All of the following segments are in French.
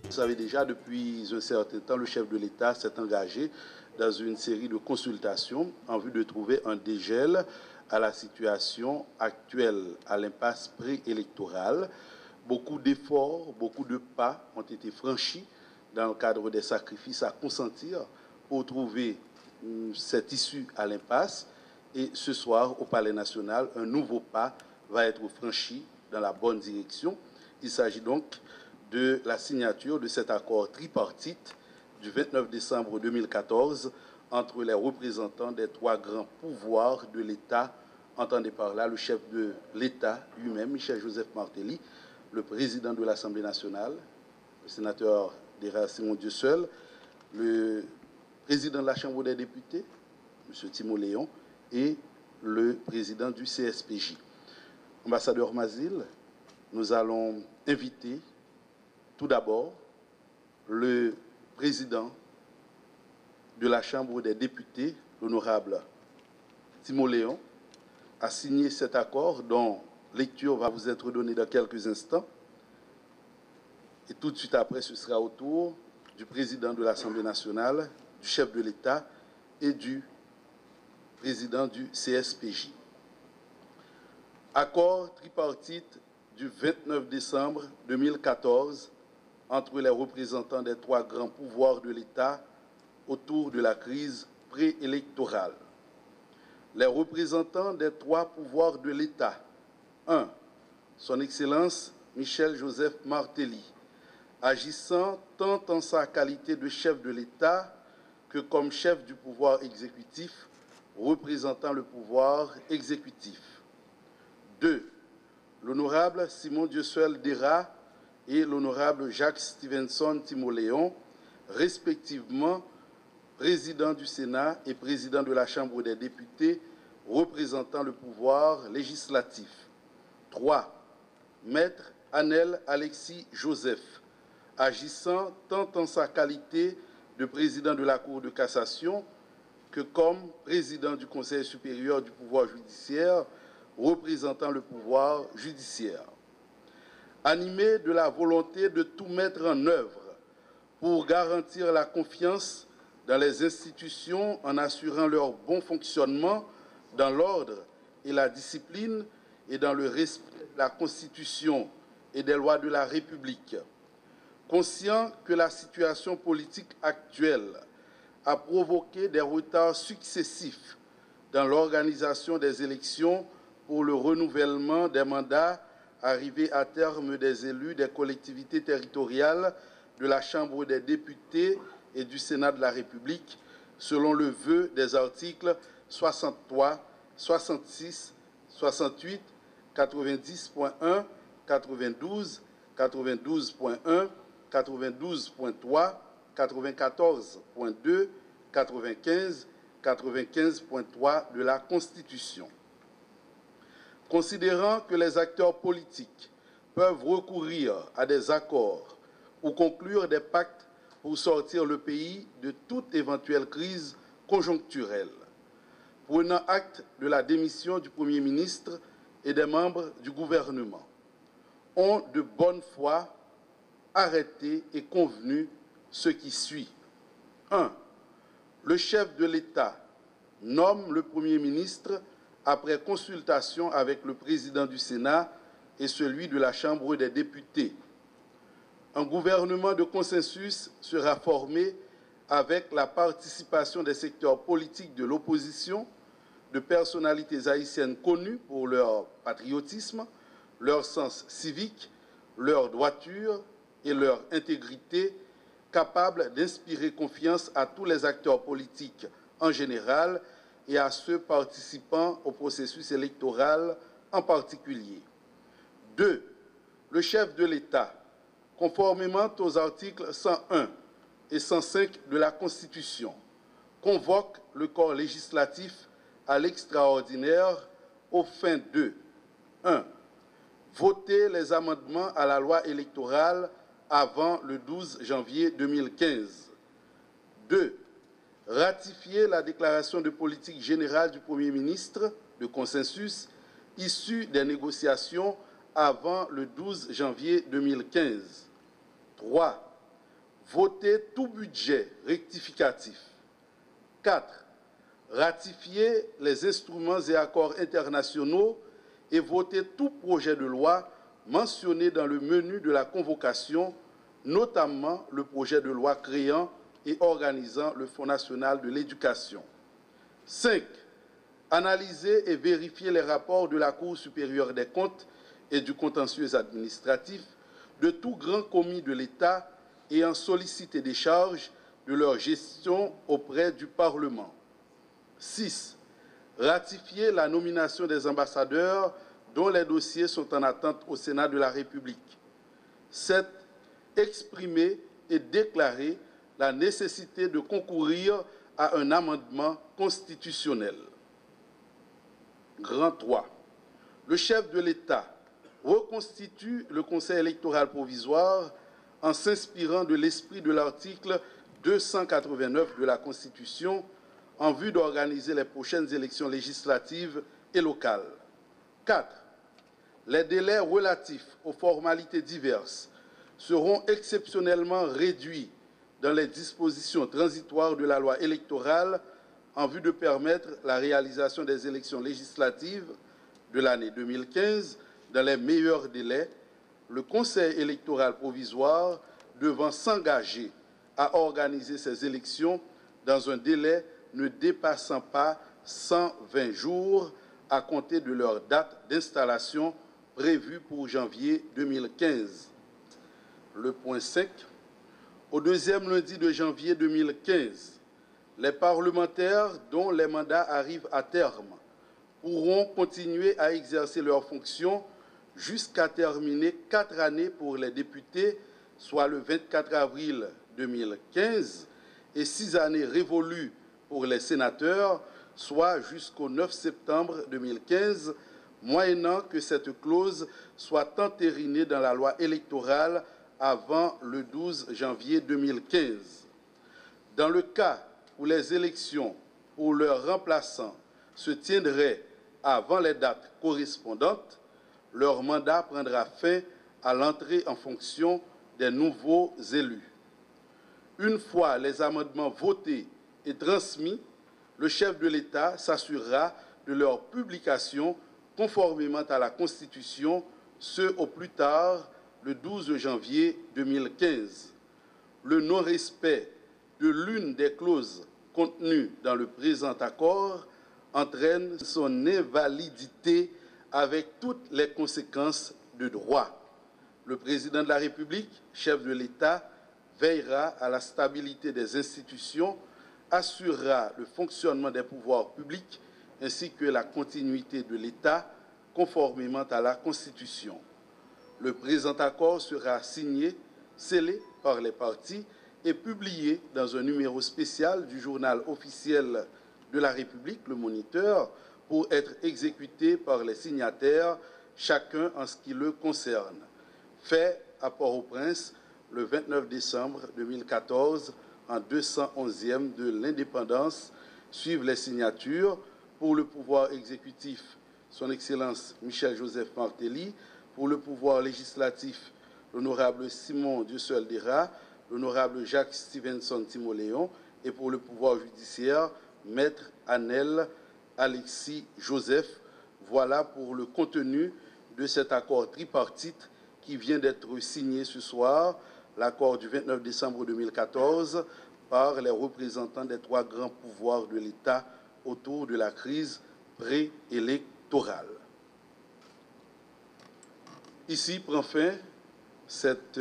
Vous savez déjà, depuis un certain temps, le chef de l'État s'est engagé dans une série de consultations en vue de trouver un dégel à la situation actuelle, à l'impasse préélectorale. Beaucoup d'efforts, beaucoup de pas ont été franchis dans le cadre des sacrifices à consentir pour trouver cette issue à l'impasse. Et ce soir, au Palais national, un nouveau pas va être franchi dans la bonne direction. Il s'agit donc de la signature de cet accord tripartite du 29 décembre 2014 entre les représentants des trois grands pouvoirs de l'État, entendez par là le chef de l'État lui-même, Michel-Joseph Martelly, le président de l'Assemblée nationale, le sénateur Dera Simon Dieusseul, le président de la Chambre des députés, M. Timo Léon, et le président du CSPJ. Ambassadeur Mazil, nous allons inviter tout d'abord le président de la Chambre des députés, l'honorable Timo Léon, à signer cet accord dont lecture va vous être donnée dans quelques instants. Et tout de suite après, ce sera au tour du président de l'Assemblée nationale, du chef de l'État et du président du CSPJ. Accord tripartite du 29 décembre 2014 entre les représentants des trois grands pouvoirs de l'État autour de la crise préélectorale. Les représentants des trois pouvoirs de l'État. 1. Son Excellence Michel-Joseph Martelly, agissant tant en sa qualité de chef de l'État que comme chef du pouvoir exécutif, représentant le pouvoir exécutif. 2. L'honorable Simon Dieusseul Dera et l'honorable Jacques Stevenson Timo Léon, respectivement président du Sénat et président de la Chambre des députés, représentant le pouvoir législatif. 3. Maître Anel Alexis Joseph, agissant tant en sa qualité de président de la Cour de cassation que comme président du Conseil supérieur du pouvoir judiciaire, représentant le pouvoir judiciaire. Animé de la volonté de tout mettre en œuvre pour garantir la confiance dans les institutions en assurant leur bon fonctionnement dans l'ordre et la discipline et dans le respect de la Constitution et des lois de la République. Conscient que la situation politique actuelle a provoqué des retards successifs dans l'organisation des élections pour le renouvellement des mandats arrivés à terme des élus des collectivités territoriales, de la Chambre des députés et du Sénat de la République, selon le vœu des articles 63, 66, 68, 90.1, 92, 92.1, 92.3, 94.2, 95, 95.3 de la Constitution. Considérant que les acteurs politiques peuvent recourir à des accords ou conclure des pactes pour sortir le pays de toute éventuelle crise conjoncturelle, prenant acte de la démission du Premier ministre et des membres du gouvernement, ont de bonne foi arrêté et convenu ce qui suit. 1. Le chef de l'État nomme le Premier ministre après consultation avec le président du Sénat et celui de la Chambre des députés. Un gouvernement de consensus sera formé avec la participation des secteurs politiques de l'opposition, de personnalités haïtiennes connues pour leur patriotisme, leur sens civique, leur droiture et leur intégrité, capables d'inspirer confiance à tous les acteurs politiques en général et à ceux participant au processus électoral en particulier. 2. Le chef de l'État, conformément aux articles 101 et 105 de la Constitution, convoque le corps législatif à l'extraordinaire aux fins de 1. Voter les amendements à la loi électorale avant le 12 janvier 2015. 2. Ratifier la déclaration de politique générale du Premier ministre de consensus issue des négociations avant le 12 janvier 2015. 3. Voter tout budget rectificatif. 4. Ratifier les instruments et accords internationaux et voter tout projet de loi mentionné dans le menu de la convocation, notamment le projet de loi créant et organisant le Fonds national de l'éducation. 5. Analyser et vérifier les rapports de la Cour supérieure des comptes et du contentieux administratif de tout grand commis de l'État ayant sollicité des charges de leur gestion auprès du Parlement. 6. Ratifier la nomination des ambassadeurs dont les dossiers sont en attente au Sénat de la République. 7. Exprimer et déclarer la nécessité de concourir à un amendement constitutionnel. Grand 3. Le chef de l'État reconstitue le Conseil électoral provisoire en s'inspirant de l'esprit de l'article 289 de la Constitution en vue d'organiser les prochaines élections législatives et locales. 4. Les délais relatifs aux formalités diverses seront exceptionnellement réduits dans les dispositions transitoires de la loi électorale en vue de permettre la réalisation des élections législatives de l'année 2015 dans les meilleurs délais, le Conseil électoral provisoire devant s'engager à organiser ces élections dans un délai ne dépassant pas 120 jours à compter de leur date d'installation prévue pour janvier 2015. Le point 5. Au deuxième lundi de janvier 2015, les parlementaires dont les mandats arrivent à terme pourront continuer à exercer leurs fonctions jusqu'à terminer 4 années pour les députés, soit le 24 avril 2015, et 6 années révolues pour les sénateurs, soit jusqu'au 9 septembre 2015, moyennant que cette clause soit entérinée dans la loi électorale avant le 12 janvier 2015. Dans le cas où les élections pour leurs remplaçants se tiendraient avant les dates correspondantes, leur mandat prendra fin à l'entrée en fonction des nouveaux élus. Une fois les amendements votés et transmis, le chef de l'État s'assurera de leur publication conformément à la Constitution, ce au plus tard le 12 janvier 2015. Le non-respect de l'une des clauses contenues dans le présent accord entraîne son invalidité avec toutes les conséquences de droit. Le président de la République, chef de l'État, veillera à la stabilité des institutions, assurera le fonctionnement des pouvoirs publics ainsi que la continuité de l'État conformément à la Constitution. Le présent accord sera signé, scellé par les parties et publié dans un numéro spécial du journal officiel de la République, le Moniteur, pour être exécuté par les signataires, chacun en ce qui le concerne. Fait à Port-au-Prince le 29 décembre 2014, en 211e de l'indépendance, suivent les signatures pour le pouvoir exécutif, son Excellence Michel-Joseph Martelly, pour le pouvoir législatif, l'honorable Simon Dussel-Dera, l'honorable Jacques Stevenson Timoléon, et pour le pouvoir judiciaire, Maître Anel Alexis Joseph. Voilà pour le contenu de cet accord tripartite qui vient d'être signé ce soir, l'accord du 29 décembre 2014, par les représentants des 3 grands pouvoirs de l'État autour de la crise préélectorale. Ici prend fin cette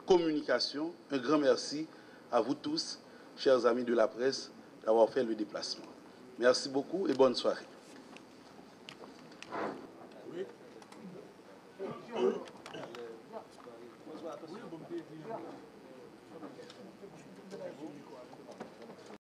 communication. Un grand merci à vous tous, chers amis de la presse, d'avoir fait le déplacement. Merci beaucoup et bonne soirée.